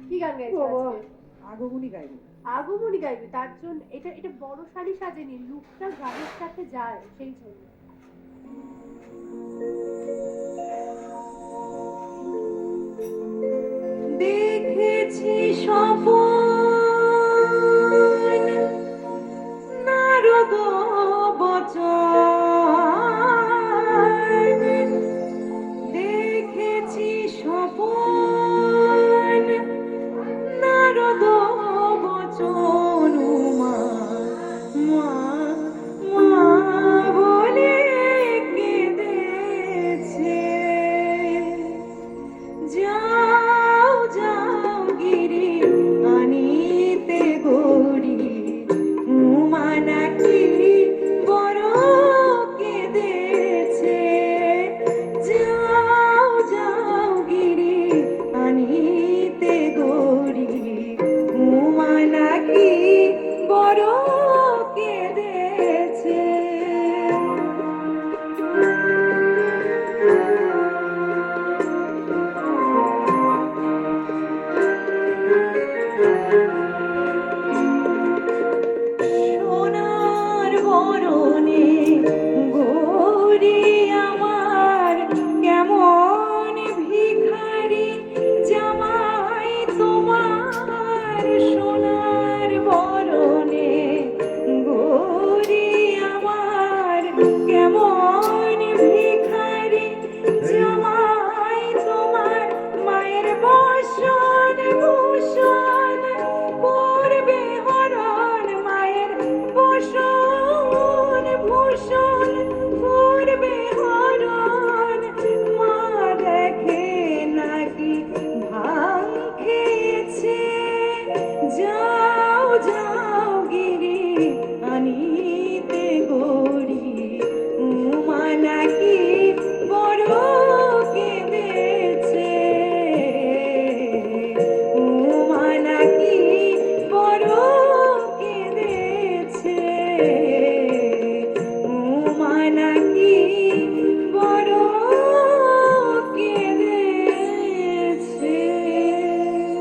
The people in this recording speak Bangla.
কি গান গাইছো আজকে? আগমনী গাইবে। আগমনী গাইবে, তার জন্য এটা এটা বড় শাড়ি সাজেনি, লুকটা গানের সাথে যায় সেই জন্য। দেখেছি স্বপন নারদ বচন, দেখেছি স্বপন নারদ বচন, মা মা মা বলে কেঁদেছে। যাও যাও গিরি আনিতে গৌরী, উমা নাকি বড় কেঁদেছে। যাও যাও গিরি আনিতে গৌরী, উমা নাকি বড় কেঁদেছে। সোনার বরণে গৌরী আমার কেমন ভিখারি জামাই তোমার। সোনার বরণে গৌরী আমার কেমন ভিখারি জামাই তোমার। মায়ের বসন ভূষণ করবে হরণ, মায়ের বসন ভূষণ করবে হরণ। মা দেখে নাকি ভাং খেয়েছে। যাও যাও গিরি আনিতে গৌরী, উমা নাকি বড় কেঁদেছে। উমা নাকি বড় কেঁদেছে। উমা নাকি বড়